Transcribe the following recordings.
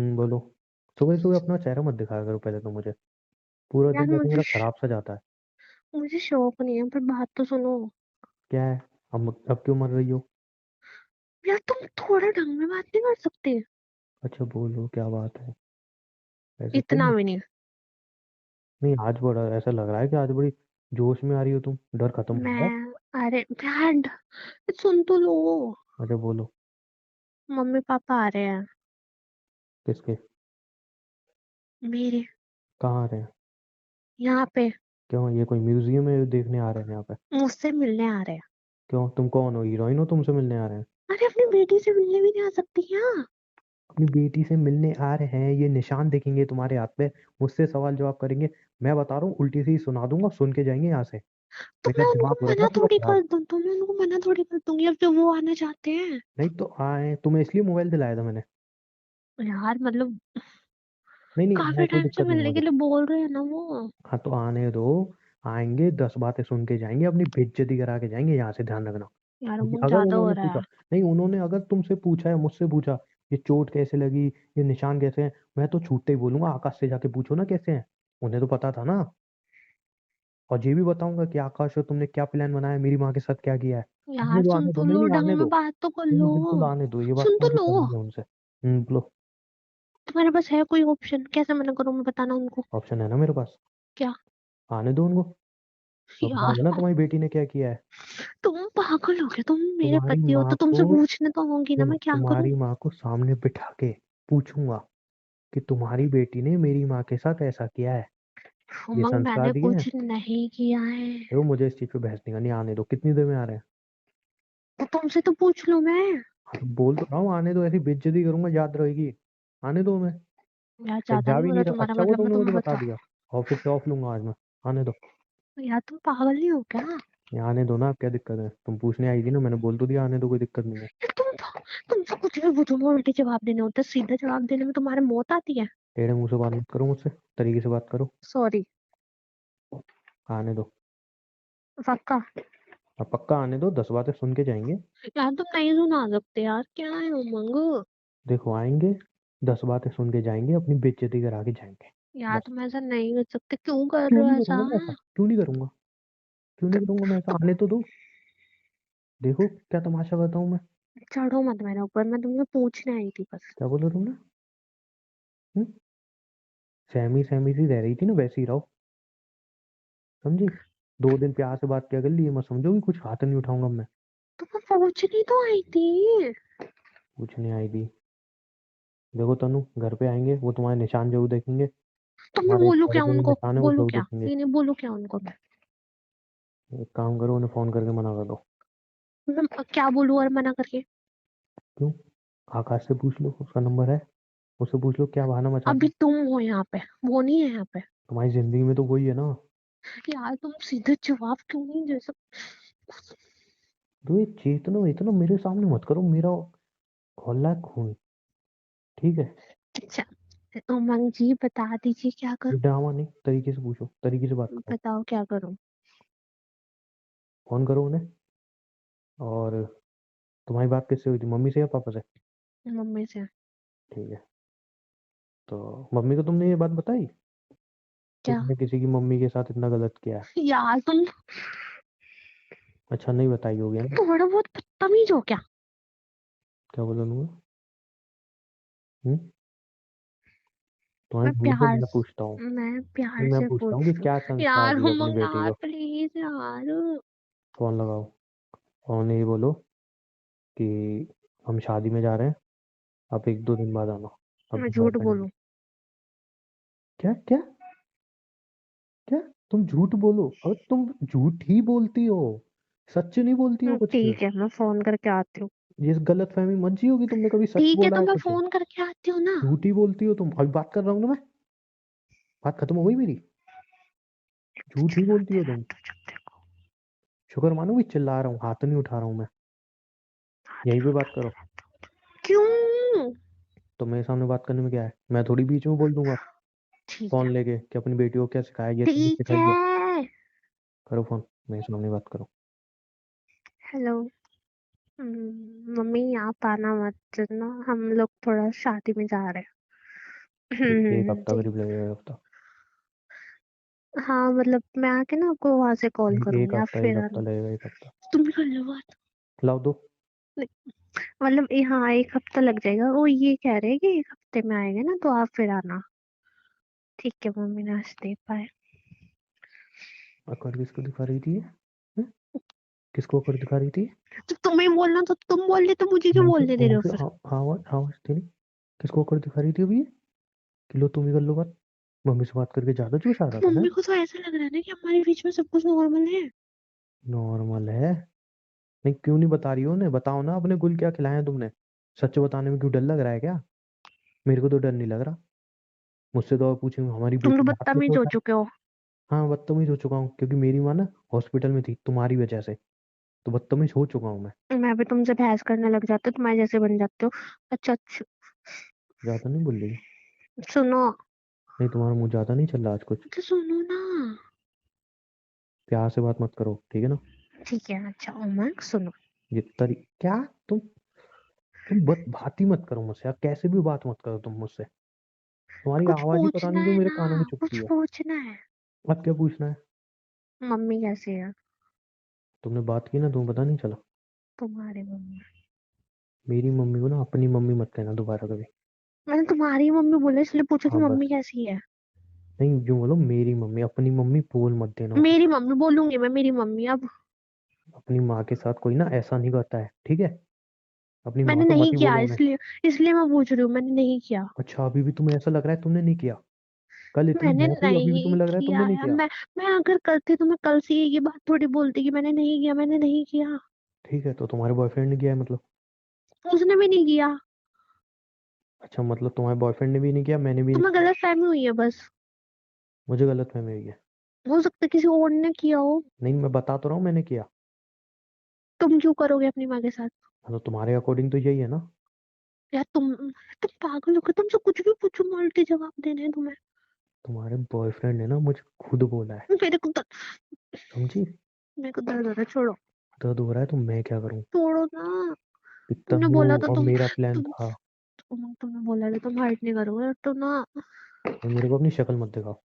बोलो। सुबह सुबह अपना चेहरा मत दिखाया करो पहले तो मुझे। पूरा यार दिन ऐसे मेरा खराब सा जाता है। मुझे शौक नहीं है, पर बात तो सुनो। क्या है? अब क्यों मर रही हो? यार तुम थोड़ा ढंग में बात नहीं कर सकते? अच्छा बोलो, क्या बात है? ऐसे इतना थोड़ी। भी नहीं। नहीं, आज बड़ा ऐसा लग रहा है कि आज बड़ी जोश में आ रही हो तुम। डर खत्म हो गया? मैं अरे यार, सुन तो लो। अच्छा बोलो। मम्मी पापा आ रहे हैं। किसके? मेरे। कहाँ आ रहे हैं? यहाँ पे। क्यों, ये कोई म्यूजियम है देखने आ रहे हैं यहाँ पे? मुझसे मिलने आ रहे हैं। क्यों, तुम कौन हो? हीरोइन हो, तुमसे मिलने आ रहे हैं? अरे अपनी बेटी से मिलने भी नहीं आ सकती क्या? अपनी बेटी से मिलने आ रहे हैं, ये निशान देखेंगे तुम्हारे हाथ पे। मुझसे सवाल जवाब करेंगे। मैं बता रहा हूँ, उल्टी सी सुना दूंगा, सुन के जाएंगे यहाँ से। तो मेरा मैं दिमाग उनको हो रखा मना है पूरा थोड़ी कर खराब। दूं, तो मैं उनको मना थोड़ी कर दूंगी अब जो वो आना चाहते हैं। नहीं तो आए, तुम्हें इसलिए मोबाइल दिलाया था मैंने। यार मतलब, नहीं नहीं, आए काफी कोई टाइम से दिक्कत नहीं मिलने के मुझे। लिए बोल रहे हैं ना वो। हाँ तो आने दो। आएंगे, 10 बातें सुन के जाएंगे, अपनी बेइज्जती करा के जाएंगे यहाँ से, ध्यान रखना। यार क्योंकि अमन अगर ज्यादा हो उन्होंने रहा पूछा। है। नहीं, उन्होंने अगर तुमसे पूछा है, मुझसे पूछा, ये चोट कैसे लगी, ये निशान कैसे हैं, मैं तो छूटते ही बोलूंगा, आकाश से जाके पूछो ना कैसे हैं। उन्हें तो पता था ना। और ये भी बताऊंगा कि आकाश और तुमने क्या प्लान बनाया, मेरी माँ के साथ क्या किया है। यार सुन आने दो, तो नहीं लो, नहीं, ढंग आने में दो। बात तो कर नहीं लो। नहीं, बिल्कुल आने दो, ये बात सुन तो तो मुझे लो। करनी है उनसे। बोलो। तुम्हारे पास है कोई ऑप्शन? कैसे मना करूं मैं, बताना उनको। ऑप्शन है ना मेरे पास। क्या? आने दो उनको। अब यार बताऊंगा ना तुम्हारी बेटी ने क्या किया है। तुम पागल हो गए? तुम मेरे तुम्हारी पति हो माँ तो तुमसे को पूछने तो होंगी ना, सुनो, मैं क्या करूं? तुम्हारी माँ को सामने बिठा के पूछूंगा कि तुम्हारी बेटी ने मेरी माँ के साथ ऐसा किया है। ये उमंग, संस्कार मैंने दिए हैं। कुछ नहीं किया है। देखो, मुझे इस चीज पे बहस नहीं करनी, आने दो। कितनी देर में आ रहे हैं? तो तुमसे तो पूछ लूं मैं। हाँ, तो बोल तो रहा हूँ, आने दो, ऐसी बेइज्जती करूंगा याद रहेगी। आने दो मैं। यार ज्यादा जा नहीं भी हो नहीं रहा रहा, तुम्हारा अच्छा हुआ मतलब, मैं तुमने मुझे तुम्हें बता बता। दिया। ऑफिस से ऑफ लूंगा आज मैं। आने दो। यार तुम पागल नहीं हो क्या? ये आने दो ना, अब क्या दिक्कत है? तुम पूछने आई थी ना, मैंने बोल तो दिया, आने दो, कोई दिक्कत नहीं है। यार तुमसे कुछ भी पूछूंगा उल्टे जवाब देने होते हैं, सीधे जवाब देने में तुम्हारे मौत आती है। टेढ़े मुंह से बात मत करो मुझसे। तरीके से बात करो। सॉरी। आने दो। पक्का? अब पक्का आने दो, 10 बातें सुन के जाएंगे। यार तुम नहीं सुना सकते यार, क्या है उमंग? देखो आएंगे, 10 बातें सुन के जाएंगे, अपनी बेइज्जती करा के जाएंगे। यार बस। तुम ऐसा नहीं कर सकते, क्यों कर क्यों रहे हो नहीं ऐसा? करूंगा मैं ऐसा? क्यों नहीं करूंगा? क्यों नहीं करूंगा मैं ऐसा? आने तो दो। देखो क्या तमाशा करता हूँ मैं। चढ़ो मत मेरे ऊपर, मैं तुमसे पूछने आई थी बस। क्या बोला तुमने? हम्म? सहमी सहमी सी रह रही थी ना, वैसे ही रहो। समझी? 2 दिन प्यार से बात किया कर ली, मत समझो कि कुछ हाथ नहीं उठाऊंगा मैं। तो मैं पूछनी तो आई थी। पूछने आई थी? देखो तनु, घर पे आएंगे, वो तुम्हारे निशान जरूर देखेंगे। तो मैं तुम्हारे बोलूं सर क्या पे जो उनको? निशान है वो बोलूं जरूर क्या? देखेंगे। नहीं नहीं, बोलूं क्या उनको मैं? एक काम करो, उन्हें फोन करके मना कर दो। मैं क्या बोलूं और मना करके? क्यों? आकाश से पूछ लो, उसका नंबर है। उससे पूछ लो क्या बहाना मचाना अभी है। तुम हो यहाँ पे, वो नहीं है यहाँ पे। तुम्हारी जिंदगी में तो वही है ना। यार तुम सीधे जवाब क्यों नहीं दे सकते? तो ये चेतना इतना मेरे सामने मत करो, मेरा खौला है खून। ठीक है? अच्छा, उमंग जी बता दीजिए क्या ये करूं। ड्रामा नहीं, तरीके से पूछो, तरीके से बात करो। बताओ क्या करूं। फोन करो उन्हें। और तुम्हारी बात किससे हुई थी, मम्मी से या पापा से? मम्मी से। ठीक है। तो मम्मी को तुमने ये बात बताई कि क्या? तुमने किसी की मम्मी के साथ इतना गलत किया है? यार तुम अच्छा, नहीं बताई होगी है ना? थोड़ा बहुत बदतमीज हो क्या? क्या बोला तुमने? हम्म? तुम्हारे मैं झूठ पे प्यार मैं पूछता हूँ। मैं नहीं, प्यार मैं से पूछता हूँ कि पूछ रही क्या हूँ संस्कार यार, दिया अपनी उमंग बेटी यार को। प्लीज यार। फोन लगाओ। और ये बोलो कि हम शादी में जा रहे हैं, आप 1-2 दिन बाद आना। अब मैं बात झूठ करेंगे। बोलूं? क्या क्या? क्या? तुम झूठ बोलो? अब तुम झूठ ही बोलती हो, सच नहीं बोलती हो कुछ भी। ठीक है, मैं फोन करके आती हूँ। ये गलत फहमी मत जियो कि तुमने कभी सच ठीक है, बोला तो है मैं कुछ। फोन करके आती हूँ ना। झूठ ही बोलती हो तुम। अभी बात कर रहा हूँ ना मैं। बात खत्म हो गई मेरी। झूठ ही बोलती चिल्लाते हो तुम। रहते हो जब देखो। शुक्र मानो कि चिल्ला रहा हूँ, हाथ नहीं उठा रहा हूँ मैं। आते यहीं पे बात उठाते करो। रहते हो। क्यों? तो मेरे सामने बात करने में क्या है? मैं थोड़ी बीच में बोल दूंगा ठीक है। फोन लेके कि अपनी बेटी को क्या सिखाया, ये तुमने ठीक सिखाई है। है। करो फोन। मेरे सामने बात करो। हेलो। मम्मी आप आना मत ना, हम लोग थोड़ा शादी में जा रहे हैं। एक हफ्ता ठीक। करीब लगेगा, एक हफ्ता। हाँ मतलब मैं आके ना आपको वहां से कॉल एक करूंगी, आप हफ्ता, एक फिर हफ्ता आना। लगेगा, एक हफ्ता। तुम भी कर लो बात। लाओ दो। नहीं, मतलब हाँ एक हफ्ता लग जाएगा, वो ये कह रहे हैं कि एक हफ्ते में आएंगे ना, तो आप फिर आना। ठीक है मम्मी, नाश्ते पाए। अकड़ किसको दिखा रही थी ये? हैं? किसको अकड़ दिखा रही थी? तो तुम्हें बोलना तो तुम बोल रहे, तो मुझे क्यों मुंह बोलने दे रहे मुंह हो से फिर? आवाज आवाज थी नहीं। किसको अकड़ दिखा रही थी अभी ये? कि लो तुम ही कर लो बात। मम्मी से बात करके ज्यादा जोश आ रहा था ना? मम्मी को तो ऐसा लग रहा है ना कि हमारे बीच में सब कुछ नॉर्मल है। नॉर्मल है? नहीं, क्यों नहीं बता रही हो? उन्हें बताओ ना, अपने गुल क्या खिलाए हैं तुमने। सच बताने में क्यों डर लग रहा है क्या? मेरे को तो डर नहीं लग रहा। मुझसे तो पूछे हमारी तुम तो बेटी बात कैसे बदतमीज हो उठाए। चुके हो। हाँ, बदतमीज हो चुका हूँ क्योंकि मेरी माँ ना हॉस्पिटल में थी तुम्हारी वजह से। तो बदतमीज हो चुका हूँ मैं। मैं भी तुमसे बहस करने लग जाती हूँ, तुम्हारे जैसे बन जाते हो। अच्छा अच्छा। ज्यादा नहीं बोल रही? सुनो। नहीं, तुम्हारा मुंह ज्यादा नहीं चल रहा आज कुछ। तो सुनो ना। प्यार से बात मत करो, ठीक है ना? ठीक है अच्छा उमंग सुनो। ये तरी क्या? तुम बात ही मत करो मुझसे यार, कैसे भी बात मत करो तुम मुझसे। तुम्हारी कुछ आवाज ही पता पूछना नहीं क्यों है मेरे कानों में ना, चुभती कुछ है। पूछना है। अब क्या पूछना है? मम्मी कैसी है? तुमने बात की ना, तुम्हें पता नहीं चला? तुम्हारी मम्मी। मेरी मम्मी को ना अपनी मम्मी मत कहना दोबारा कभी। मैंने तुम्हारी मम्मी बोला इसलिए पूछा कि हाँ मम्मी बस। कैसी है। नहीं, यूं बोलो मेरी मम्मी, अपनी मम्मी बोल मत देना उसको। मेरी मम्मी बोलूंगी मैं, मेरी मम्मी अब। अपनी माँ के साथ कोई ना ऐसा नहीं करता है, ठीक है? अपनी माँ मैंने को मत नहीं ही किया, बोलो उन्हें। इसलिए इसलिए मैं पूछ रही हूँ, मैंने नहीं किया। अच्छा, अभी भी तुम्हें ऐसा लग रहा है तुमने नहीं किया? कल इतना मैंने मैं थी, अभी भी नहीं तुम्हें लग रहा है किया तुमने नहीं है। किया? मैं अगर करती तो मैं कल से ये बात थोड़ी बोलती कि मैंने नहीं किया, मैंने नहीं किया। ठीक है, तो तुम्हारे बॉयफ्रेंड ने किया है मतलब? उसने भी नहीं किया। अच्छा, मतलब तुम्हारे बॉयफ्रेंड ने भी नहीं किया, मैंने भी नहीं तुम्हें किया। गलत फहमी हुई है बस। मुझे गलत फहमी हुई है। हो सकता है किसी और ने किया हो। नहीं, मैं बता तो रहा हूँ मैंने किया। तुम क्यों करोगे अपनी माँ के साथ? हाँ, तो तुम्हारे अकॉर्डिंग तो यही है ना? यार तुम पागल हो गए, तुमसे कुछ भी पूछो मैं उल्टे जवाब देने हैं तुम्हें। तुम्हारे बॉयफ्रेंड ने ना मुझे खुद बोला है। समझी? मेरे को दर्द हो रहा है, छोड़ो। दर्द हो रहा है तो मैं क्या करूँ? छोड़ो ना। इतना तुमने वो बोला तो और मेरा प्लान तुम था। तुमने बोला था तुम हर्ट नहीं करोगे तो ना। और मेरे को अपनी शक्ल मत दिखाओ।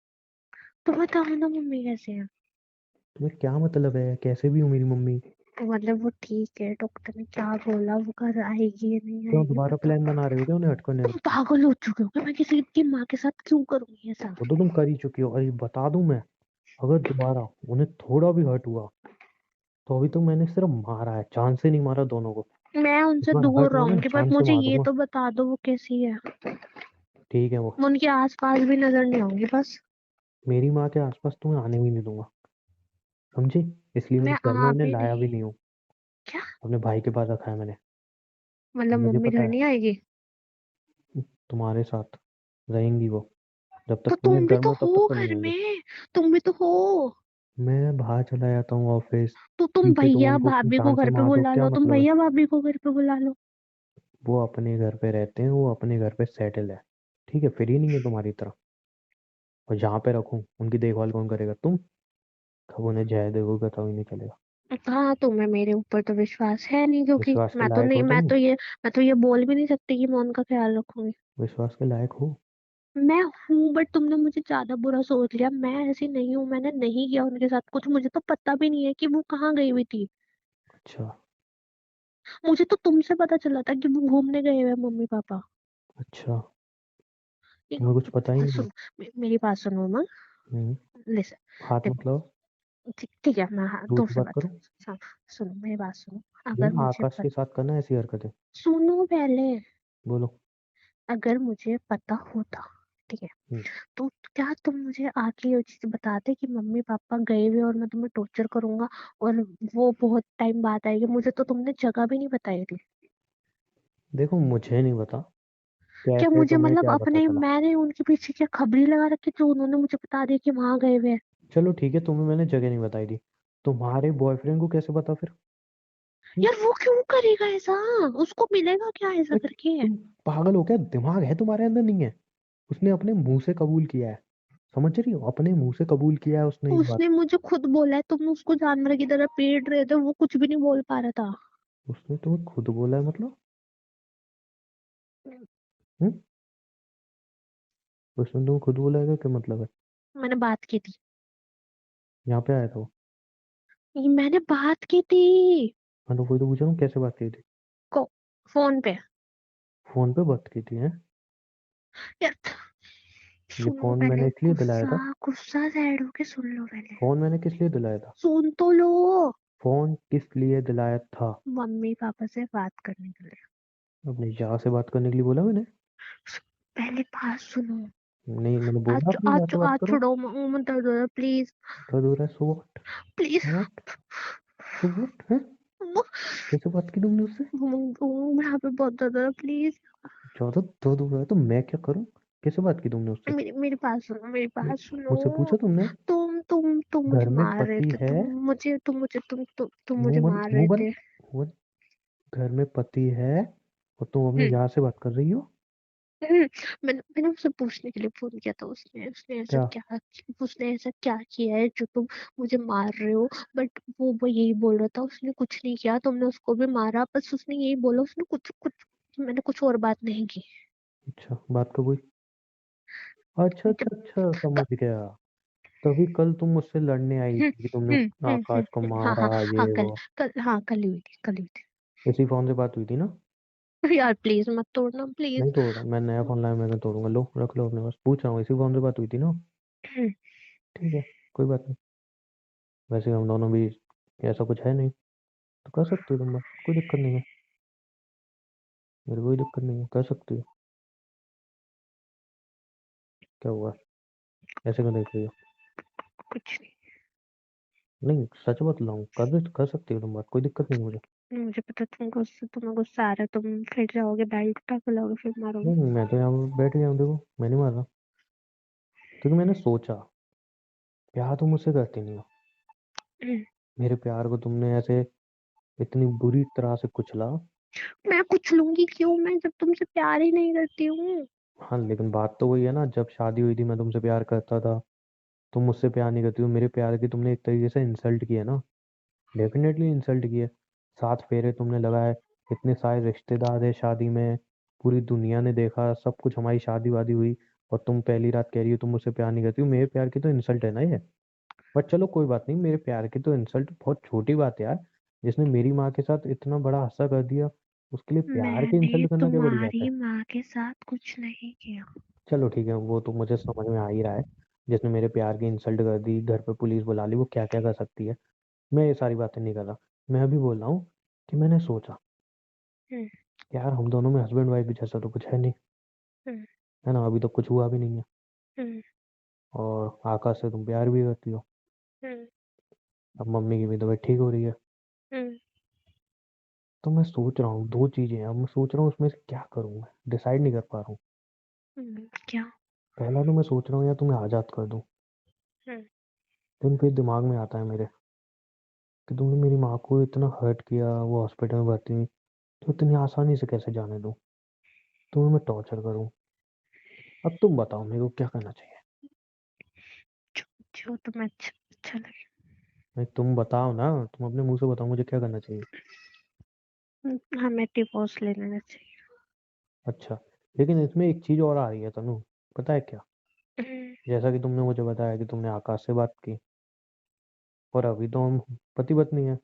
तुम बताओ ना मम्मी कैसे है? तुम्हें क्या मतलब है कैसे भी हूँ मेरी मम्मी? तो मतलब वो ठीक है, डॉक्टर ने क्या बोला, वो घर आएगी या नहीं क्यों आएगी दोबारा बताओ। प्लान बना रहे हो क्या उन्हें हट करने तुम का? पागल हो चुके हो क्या? मैं किसी की माँ के साथ क्यों करूंगी ऐसा? वो तो तुम कर ही चुकी हो, अरे बता दूं मैं। अगर दोबारा उन्हें थोड़ा भी हर्ट हुआ तो अभी तो मैंने सिर्फ मारा है, जान से नहीं मारा दोनों को। मैं इस उनसे बार दूर हर्ट हुआ ना, रहूंगी, पर जान से मुझे मार ये दूंगा। तो बता दो वो कैसी है। ठीक है वो। मैं उनके आसपास भी नजर नहीं आऊंगी बस। मेरी माँ के आसपास तुम्हें आने भी नहीं दूंगा। समझी? इसलिए मैं मैं इस घर में आ उन्हें भी लाया भी नहीं। नहीं हूँ। क्या? अपने भाई के पास रखा है मैंने। मतलब मुझे मम्मी पता घर है नहीं आएगी? तुम्हारे साथ रहेंगी वो। जब तो तक तुम इस तुम भी घर में तो हो तब तक हो तो नहीं घर आएंगे। में। तुम भी तो हो। मैं बाहर चला जाता हूँ ऑफिस। तो तुम पीछे तुम भैया उनको भाभी को जान से घर पे मार दो, बुला क्या लो, तुम मतलब है? भैया भाभी को घर पे बुला लो। वो अपने घर पे रहते हैं, वो अपने घर पे सेटल है। ठीक है, फ्री नहीं है तुम्हारी तरह। और जहाँ पे रखूँ उनकी देखभाल कौन करेगा? तुम। कब उन्हें जय देवोगे तभी नहीं चलेगा। हाँ तुम्हें मेरे ऊपर तो विश्वास है नहीं, क्योंकि विश्वास के लायक हो तुम? मैं तो ये बोल भी नहीं सकती कि मैं उनका ख्याल रखूंगी। विश्वास के लायक हो? मैं हूँ, बट तुमने मुझे ज्यादा बुरा सोच लिया, मैं ऐसी नहीं हूँ, मैंने नहीं किया उनके साथ कुछ, मुझे तो पता भी नहीं है कि वो कहाँ गई हुई थी। अच्छा। मुझे तो तुमसे पता चला था कि वो घूमने गए हुए हैं मम्मी पापा। अच्छा, एक- तुम्हें कुछ पता ही नहीं है? सुनो, मेरी बात सुनो माँ। हम्म। लिसन। हाथ देखो, मतलब? ठीक ठीक है, मैं हाँ, दूर दूर की से बात बात। करूँ? सुनो मेरी बात सुनो। अगर बिना मुझे आकाश के साथ करना ऐसी हरकतें? सुनो पहले। बोलो। अगर मुझे पता होता, ठीक है, हम्म। तो क्या तुम मुझे आके ये चीज बताते कि मम्मी पापा गए हुए और मैं तुम्हें टॉर्चर करूंगा, और वो बहुत टाइम बाद आएगी? मुझे तो तुमने जगह भी नहीं बताई थी। देखो, मुझे नहीं पता क्या कैसे मुझे तुम्हें मतलब क्या पता अपने, चला। मैंने उनके पीछे क्या खबरी लगा रखी जो उन्होंने मुझे बता दिया कि वहां गए हुए हैं? चलो ठीक है, तुम्हें मैंने जगह नहीं बताई थी। तुम्हारे बॉयफ्रेंड को कैसे पता फिर? हम्म? यार वो क्यों करेगा ऐसा? उसको मिलेगा क्या ऐसा अरे, करके? तुम पागल हो क्या? दिमाग है तुम्हारे अंदर नहीं है? उसने अपने मुंह से कबूल किया है। समझ रही हो? अपने मुंह से कबूल किया है उसने इस बात। उसने मुझे खुद बोला है, तुम उसको जानवर की तरह पीट रहे थे, वो कुछ भी नहीं बोल पा रहा था। उसने तुम्हें खुद बोला है मतलब? हम्म? उसने तुम खुद बोला है क्या मतलब है? मैंने बात की थी। यहाँ पे आया था वो? ये मैंने बात की थी। हाँ तो कोई तो पूछ रहा हूँ कैसे बात की थी? को फोन पे। फोन पे बात की थी है? यार ये सुनो फोन पहले, मैंने इसलिए दिलाया गुस्सा था। गुस्सा साइड होके सुन लो पहले। फोन मैंने किस लिए दिलाया था? सुन तो लो। फोन किस लिए दिलाया था? मम्मी पापा से बात करने के लिए। अपने यहाँ से बात करने के लिए बोला मैंने? पहले बात सुनो। नहीं, मैंने बोला आज अपनी यहाँ आज से बात आज करो। छोड़ो, मत दर्द हो रहा है, प्लीज। दर्द हो रहा है, so what? Please. What? So what है? कैसे बात की तुमने उससे? यहाँ पे बहुत दर्द हो रहा है, प्लीज। ज्यादा दर्द हो रहा है तो मैं क्या करूं? कैसे बात की तुमने उससे? मेरी मेरी बात सुनो, मेरी बात सुनो। मुझसे पूछा तुमने? तुम घर मुझे में मार रहे पति थे, है। तुम मुझे मुंह मार रहे मुंह बंद। थे। मुंह- घर में पति है और तुम अपने हम्म यहाँ से बात कर रही हो? हम्म, मैंने उससे पूछने के लिए फोन किया था। उसने उसने ऐसा क्या? क्या उसने ऐसा क्या किया है जो तुम मुझे मार रहे हो? बट वो यही बोल रहा था, उसने कुछ नहीं किया, तुमने उसको भी मारा, बस उसने यही बोला, उसने कुछ कुछ मैंने कुछ और बात नहीं की। अच्छा, बात कब हुई? अच्छा जब अच्छा अच्छा, समझ गया। तभी कल तुम मुझसे लड़ने आई थी कि तुमने आकाश को हाँ हाँ मारा, हाँ, ये कल वो। कल हाँ कल ही हुई थी, कल हुई इसी फोन से बात हुई थी ना? थी। यार प्लीज मत तोड़ना, नहीं प्लीज। तोड़ रहा मैं, नया फोन लाया, मैं क्यों तोड़ूंगा? लो रख लो अपने पास, पूछ रहा हूँ, इसी फोन से बात हुई थी ना? ठीक है, कोई बात नहीं। वैसे हम दोनों भी ऐसा कुछ है नहीं, तो कर सकती हो तुम बात, कोई दिक्कत नहीं है। मेरे को कोई दिक्कत नहीं है, कर सकती हो। क्या हुआ? ऐसे क्यों देख रही हो? कुछ नहीं, सच बतलाऊं, कर सकती हो तुम बात, कोई दिक्कत नहीं है मुझे। नहीं, मुझे पता तुम्हें गुस्सा आ रहा है, तुम फिर जाओगे बेल्ट उठा के लाओगे, फिर मारोगे। नहीं, मैं तो यहाँ बैठ गया हूँ, देखो मैं नहीं मार रहा। क्योंकि मैंने सोचा, प्यार तुम मुझसे करती नहीं हो। मेरे प्यार को तुमने ऐसे इतनी बुरी तरह से कुचला। मैं कुछ लूंगी क्यों, मैं जब तुमसे प्यार ही नहीं करती हूँ। हाँ लेकिन बात तो वही है ना, जब शादी हुई थी मैं तुमसे प्यार करता था, तुम मुझसे प्यार नहीं करती हो, मेरे प्यार की तुमने एक तरीके से इंसल्ट की है ना। डेफिनेटली इंसल्ट की है। 7 फेरे तुमने लगाए, इतने सारे रिश्तेदार थे शादी में, पूरी दुनिया ने देखा, सब कुछ, हमारी शादी वादी हुई, और तुम पहली रात कह रही हो तुम मुझसे प्यार नहीं करती हो। मेरे प्यार की तो इंसल्ट है ना ये। बट चलो कोई बात नहीं, मेरे प्यार की तो इंसल्ट बहुत छोटी बात है यार। जिसने मेरी माँ के साथ इतना बड़ा हादसा कर दिया, उसके लिए प्यार की मैंने इंसल्ट करना क्या बड़ी बात है? तुम्हारी माँ के साथ कुछ नहीं किया। चलो ठीक है, वो तो मुझे समझ में आ ही रहा है। जिसने मेरे प्यार की इंसल्ट कर दी, घर पे पुलिस बुला ली, वो क्या क्या कर सकती है। मैं ये सारी बातें नहीं कर रहा। मैं अभी बोल रहा हूँ कि मैंने सोचा, हम्म यार हम दोनों में हस्बैंड वाइफ जैसा तो कुछ है नहीं, हम्म है ना? अभी तो कुछ हुआ भी नहीं है। हम्म और आकाश से तुम प्यार भी करती हो। हम्म अब मम्मी की भी तबीयत ठीक हो रही है। हम्म तो मैं सोच रहा हूँ दो चीजें हैं, अब मैं सोच रहा हूँ उसमें से क्या करूँ, मैं डिसाइड नहीं कर पा रहा हूँ। क्या? पहला तो मैं सोच रहा हूँ या तुम्हें आज़ाद कर दूँ। हम्म लेकिन फिर दिमाग में आता है मेरे कि तुमने मेरी माँ को इतना हर्ट किया, वो हॉस्पिटल में भर्ती हुई, तो इतनी आसानी से कैसे जाने दूँ? तुम्हें मैं टॉर्चर करूँ? अब तुम बताओ मेरे को क्या करना चाहिए। जो जो तुम्हें अच्छा अच्छा लगे। नहीं, तुम बताओ ना, तुम अपने मुंह से बताओ मुझे क्या करना चाहिए। हमें डिवोर्स ले लेना चाहिए। अच्छा, लेकिन इसमें एक चीज और आ रही है तनु, पता है क्या? जैसा कि तुमने मुझे बताया कि तुमने आकाश से बात की, और अभी तो हम पति पत्नी है,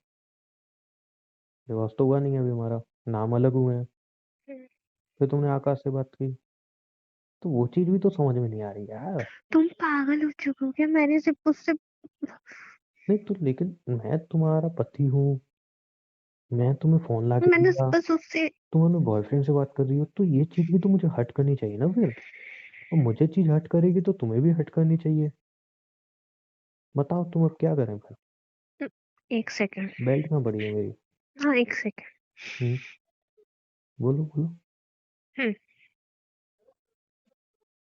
डिवोर्स तो हुआ नहीं है अभी हमारा, नाम अलग हुए हैं। हम्म, फिर तुमने आकाश से बात की, तो वो चीज भी तो समझ में नहीं आ रही यार। तुम पागल हो चुके हो क्या? मैंने सिर्फ उससे नहीं तो, लेकिन मैं तुम्हारा पति हूँ, मैं तुम्हें फोन ला के मैंने दिया, बस उससे तुम अपने बॉयफ्रेंड से बात कर रही हो, तो ये चीज भी तो मुझे हट करनी चाहिए ना फिर। और मुझे चीज हट करेगी तो तुम्हें भी हट करनी चाहिए। बताओ तुम अब क्या करें फिर? एक सेकंड। बेल्ट कहाँ पड़ी है मेरी? हाँ, एक सेकंड। हम्म, बोलो बोलो। हम्म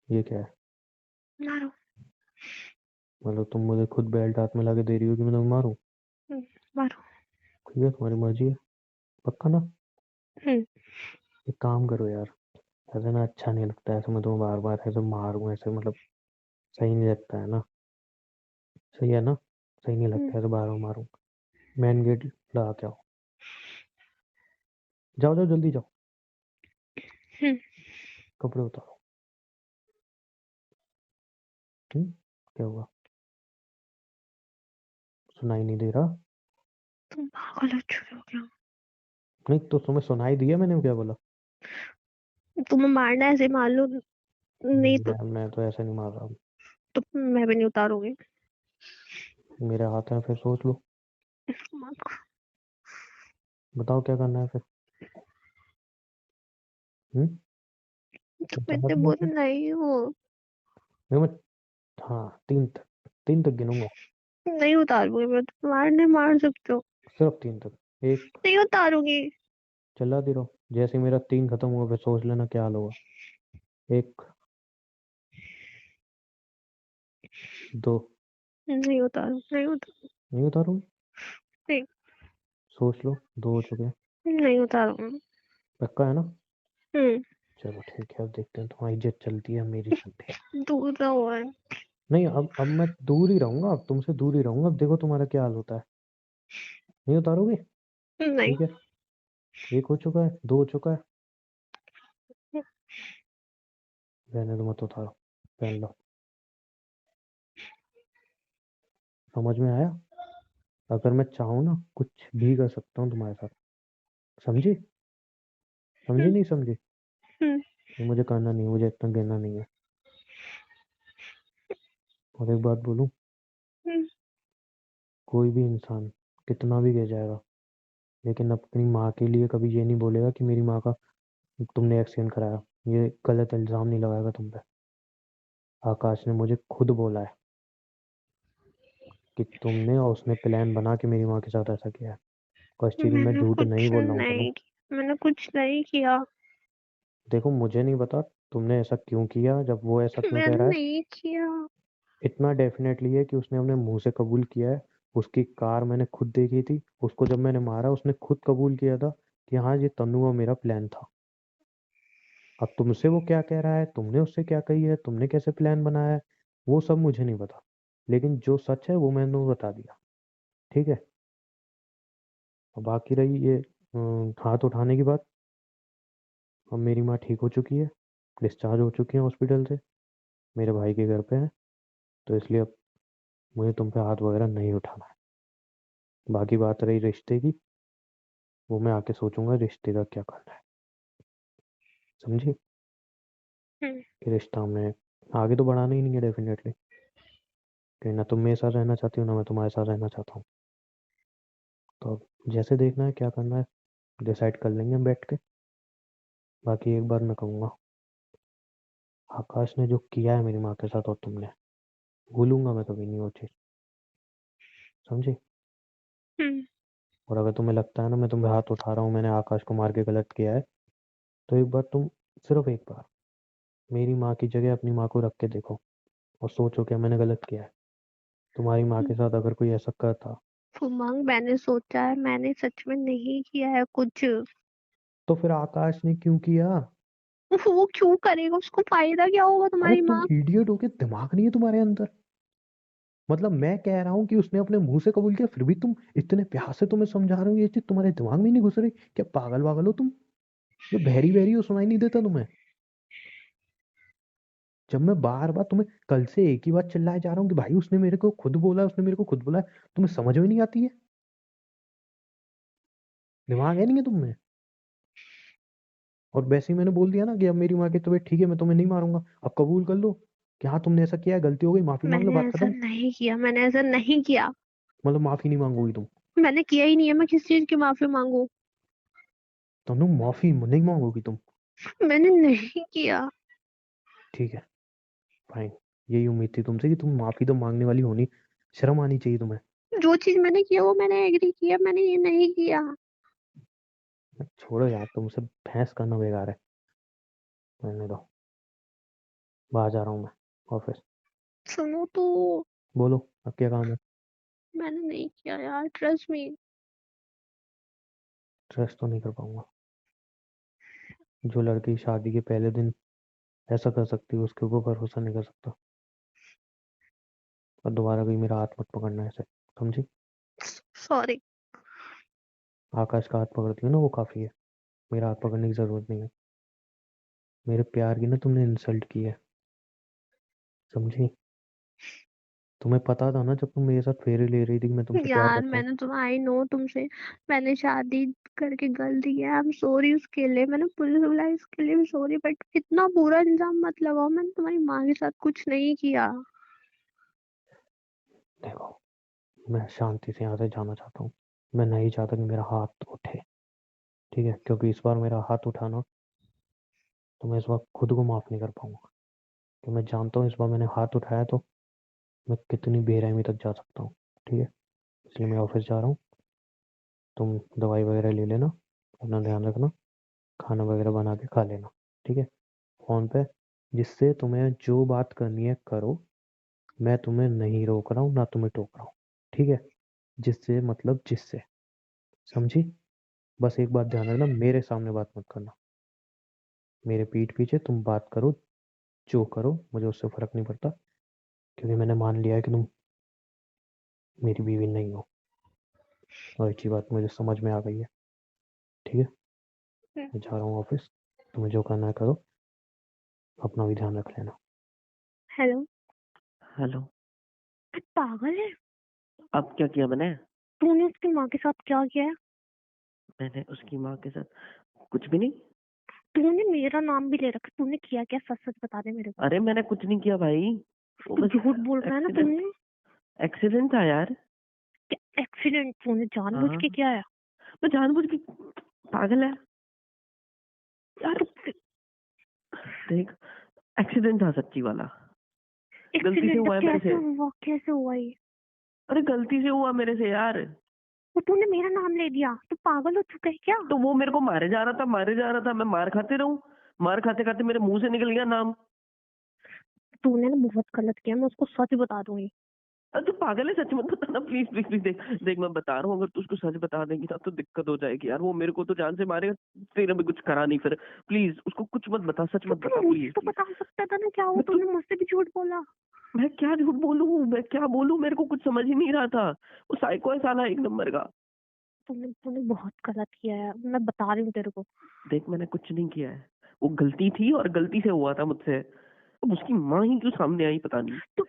ये क्या है? मारो। मतलब तुम मुझे खुद बेल्ट हाथ में ला के दे रही हो कि मैं तुम्हें मारूं? मारो। ठीक है, तुम्हारी मर्जी है। पक्का ना? हम्म एक काम करो यार, ऐसे ना अच्छा नहीं लगता, ऐसे मैं तुम्हें बार बार ऐसे मारूं ऐसे, मतलब सही नहीं लगता है ना। सही है ना? सही नहीं हम्म लगता है ऐसे बार बार मारूं। मेन गेट लगा के आओ। जाओ जाओ जल्दी जाओ। हम्म कपड़े उतारो। क्या हुआ? सुनाई नहीं दे रहा? तुम पागल हो चुके हो क्या? नहीं तो तुम्हें सुनाई दिया मैंने क्या बोला? तुम्हें मारना है ऐसे मार लो, नहीं तो मैं तो ऐसे नहीं मार रहा हूँ। मैं भी नहीं उतारूंगी। मेरे हाथ हैं, फिर सोच लो। मत- बताओ क्या करना है फिर? हम्म तुम बता इतने दो बुरे फिर। नहीं हो। नहीं मैं, हाँ, 3 तक, 3 तक गिनूंगा। नहीं उतारूंगी मैं, तुम मारने मार सकते हो। सिर्फ 3 तक। एक। नहीं उतारूंगी। चिल्लाती रहो। जैसे ही मेरा 3 खत्म हुआ फिर सोच लेना क्या हाल होगा। 1, 2। नहीं उतारू, नहीं उतारू। नहीं उतारोगे? नहीं, सोच लो, 2 हो चुके हैं। नहीं उतारूंगी। पक्का है ना? हम्म। चलो ठीक है, अब देखते हैं, तुम्हारी जिद चलती है, मेरी चलती है। दूर का हुआ है। नहीं, अब मैं दूर ही रहूंगा, अब तुमसे दूर ही रहूंगा, अब देखो तुम्हारा क्या हाल होता है। नहीं उतारोगे? नहीं। ठीक है। 1 हो चुका है, 2 हो चुका है। रहने दो, मत उतारो। पहन लो। समझ में आया? अगर मैं चाहूँ ना, कुछ भी कर सकता हूँ तुम्हारे साथ। समझी? समझी हम्म, नहीं समझी? हम्म, ये मुझे करना नहीं है, मुझे इतना गिरना नहीं है। और एक बात बोलूं, हम्म, कोई भी इंसान कितना भी गिर जाएगा, लेकिन अपनी माँ के लिए कभी ये नहीं बोलेगा कि मेरी माँ का तुमने एक्सीडेंट कराया। ये गलत इल्जाम नहीं लगाएगा तुम पे। आकाश ने मुझे खुद बोला है कि तुमने और उसने प्लान बना के मेरी माँ के साथ ऐसा किया है। कश्मीरी, मैं मैंने झूठ नहीं कुछ बोल रहा हूँ तुम्हें। नहीं किया, मैंने कुछ नहीं किया। देखो, मुझे नहीं पता तुमने ऐसा क्यों किया, जब वो ऐसा क्यों कह मैंने रहा है। नहीं किया। इतना डेफिनेटली है कि उसने अपने मुंह से कबूल किया है। उसकी कार मैंने खुद देखी थी, उसको जब मैंने मारा उसने खुद कबूल किया था कि हाँ, ये तन्नु और मेरा प्लान था। अब तुमसे वो क्या कह रहा है, तुमने उससे क्या कही है, तुमने कैसे प्लान बनाया है, वो सब मुझे नहीं पता। लेकिन जो सच है वो मैंने बता दिया। ठीक है। और बाकी रही ये हाथ उठाने की बात, अब मेरी माँ ठीक हो चुकी है, डिस्चार्ज हो चुकी है हॉस्पिटल से, मेरे भाई के घर पे है। तो इसलिए अब मुझे तुम पे हाथ वगैरह नहीं उठाना है। बाकी बात रही रिश्ते की, वो मैं आके सोचूंगा रिश्ते का क्या करना है। समझी? हम्म, कि रिश्ता में आगे तो बढ़ाना ही नहीं है डेफिनेटली, कि ना तुम मेरे साथ रहना चाहती हो ना मैं तुम्हारे साथ रहना चाहता हूँ। तो अब जैसे देखना है क्या करना है, डिसाइड कर लेंगे हम बैठ के। बाकी एक बार मैं कहूँगा, आकाश ने जो किया है मेरी माँ के साथ और तुमने, भूलूंगा मैं कभी नहीं वो चीज़। समझी? हम्म, और अगर तुम्हें लगता है ना मैं तुम्हें हाथ उठा रहा हूँ, मैंने आकाश को मार के गलत किया है, तो एक बार तुम, सिर्फ एक बार मेरी माँ की जगह अपनी माँ को रख के देखो और सोचो क्या मैंने गलत किया है। तुम्हारी माँ के साथ अगर कोई ऐसा करता, उमंग, मैंने सोचा है, मैंने सच में नहीं किया है कुछ। तो फिर आकाश ने क्यों किया? वो क्यों करेगा? उसको फायदा क्या होगा? अरे तुम्हारी तुम माँ। इडियट हो के, दिमाग नहीं है तुम्हारे अंदर? मतलब मैं कह रहा हूँ कि उसने अपने मुंह से कबूल किया, फिर भी तुम इतने प्यार से तुम्हें समझा रहे हो, ये चीज तुम्हारे दिमाग में नहीं घुस रही? क्या पागल वागल हो तुम? जो बहरी बहरी हो, सुनाई नहीं देता तुम्हें? जब मैं बार बार तुम्हें कल से एक ही बात चिल्लाए जा रहा हूँ कि भाई उसने मेरे को खुद बोला, उसने मेरे को खुद बोला है, तुम्हें समझ में नहीं आती है? दिमाग है नहीं है तुम्हें? और वैसे ही मैंने बोल दिया ना कि अब मेरी माँ की तबीयत ठीक है, मैं तुम्हें नहीं मारूंगा, अब कबूल कर लो कि हाँ तुमने ऐसा किया है, गलती हो गई, माफी मांग लो, मैंने बात ऐसा खत्म। नहीं किया, मैंने ऐसा नहीं किया। मतलब माफी नहीं मांगोगी तुम? मैंने किया ही नहीं है, मैं किस चीज की माफी मांगू? तुम माफी नहीं मांगोगी तुम? मैंने नहीं किया। ठीक है, फाइन। यही उम्मीद थी तुमसे कि तुम माफी तो मांगने वाली होनी, शर्म आनी चाहिए तुम्हें। जो चीज मैंने किया वो मैंने एग्री किया, मैंने ये नहीं किया। छोड़ो यार, तुमसे बहस करना बेकार है। रहने दो, बाहर जा रहा हूँ मैं, ऑफिस। सुनो तो। बोलो, अब क्या काम है? मैंने नहीं किया यार, ट्रस्ट मी। ट्रस्ट तो नहीं कर पाऊंगा। जो लड़की शादी के पहले दिन ऐसा कर सकती है उसके ऊपर भरोसा नहीं कर सकता। और दोबारा कहीं मेरा हाथ मत पकड़ना ऐसे। समझी? सॉरी। आकाश का हाथ पकड़ती हो ना, वो काफी है। मेरा हाथ पकड़ने की जरूरत नहीं है। मेरे प्यार की ना तुमने इंसल्ट की है। समझी? तुम्हें पता था ना जब तुम मेरे साथ फेरे ले रही थी कि मैं तुमसे प्यार यार करता हूँ। मैंने तो आई नो तुमसे, मैंने शादी करके गलती किया, आई एम सॉरी उसके लिए, मैंने पुलिस बुलाई इसके लिए भी सॉरी, बट इतना बुरा इल्जाम मत लगाओ, मैंने तुम्हारी माँ के साथ कुछ नहीं किया। देखो, मैं शांति से यहाँ से जाना चाहता हूँ। मैं नहीं चाहता कि मेरा हाथ उठे, ठीक है? क्योंकि इस बार मेरा हाथ उठा ना, तो मैं इस बार खुद को माफ नहीं कर पाऊंगा। कि मैं जानता हूँ इस बार मैंने हाथ उठाया तो मैं कितनी बेरहमी तक जा सकता हूँ, ठीक है? इसलिए मैं ऑफिस जा रहा हूँ। तुम दवाई वगैरह ले लेना, अपना ध्यान रखना, खाना वगैरह बना के खा लेना, ठीक है? फोन पे जिससे तुम्हें जो बात करनी है करो। मैं तुम्हें नहीं रोक रहा हूँ ना तुम्हें टोक रहा हूँ, ठीक है? जिससे मतलब जिससे, समझी? बस एक बात ध्यान रखना, मेरे सामने बात मत करना। मेरे पीठ पीछे तुम बात करो, जो करो मुझे उससे फर्क नहीं पड़ता। क्योंकि मैंने मान लिया है कि तुम मेरी बीवी नहीं हो, और अच्छी बात मुझे समझ में आ गई है, ठीक है? मैं जा रहा हूँ ऑफिस। तुम्हें जो करना है करो, अपना भी ध्यान रख लेना। हेलो। हेलो। तू पागल है? अब क्या किया मैंने? तूने उसकी माँ के साथ क्या किया है? मैंने उसकी माँ के साथ कुछ भी नहीं। तूने मेरा नाम भी ले रखा, तूने किया क्या? सच सच बता दे मेरे को। अरे मैंने कुछ नहीं किया भाई, वो तू बस झूठ बोल रहा है ना एक्सीडेंट तूने? एक्सीडेंट था यार। क्या एक्सीडेंट? तूने जानबूझ हाँ, के किया है? मैं जानबूझ के। पागल है यार। तो देख, एक्सीडेंट था सच्ची वाला। गलती से एक्सीडेंट हुआ है मेरे कैसे से। हुआ? कैसे हुआ ये? अरे गलती से हुआ मेरे से यार। तो तूने मेरा नाम ले दिया, तू पागल हो चुका है क्या? तो वो मेरे को मारे जा रहा था, मारे जा रहा था, मैं मार खाते रहूं? मार खाते खाते मेरे मुंह से निकल गया नाम। तूने ना बहुत गलत किया, मैं उसको सच बता दूंगी। अरे तू पागल है, सच मत बताना प्लीज प्लीज प्लीज। देख देख, मैं बता रहा हूँ, अगर तू उसको सच बता देगी ना तो दिक्कत हो जाएगी यार। वो मेरे को तो जान से मारेगा, तेरा भी कुछ करा नहीं फिर। प्लीज उसको कुछ मत बता, सच तो मत बता तू मुझे प्लीज तो प्लीज। बता सकता था ना, क्या हुआ? मैं तो तूने मुझसे भी झूठ बोला। मैं क्या झूठ बोलूं, मैं क्या बोलूं, मेरे को कुछ समझ ही नहीं रहा था। वो साइको है साला, एक नंबर का। तूने तूने बहुत गलत किया है, मैं बता रही हूँ तेरे को। देख, मैंने कुछ नहीं किया है। वो गलती थी और गलती से हुआ था मुझसे। अब उसकी माँ ही क्यों सामने आई पता नहीं। तू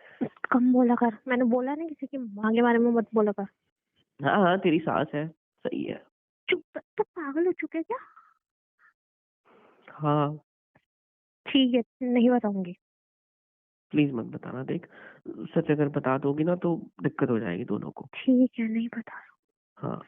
कम बोला कर, मैंने बोला ना किसी की माँ के बारे में मत बोला कर। हाँ हाँ, तेरी सास है, सही है। चुप, तू पागल हो चुका है क्या? हाँ। ठीक है, नहीं बताऊंगी। प्लीज मत बताना। देख, सच अगर बता दोगी ना तो दिक्कत हो जाएगी दोनों को। ठीक है, नहीं बता। हाँ।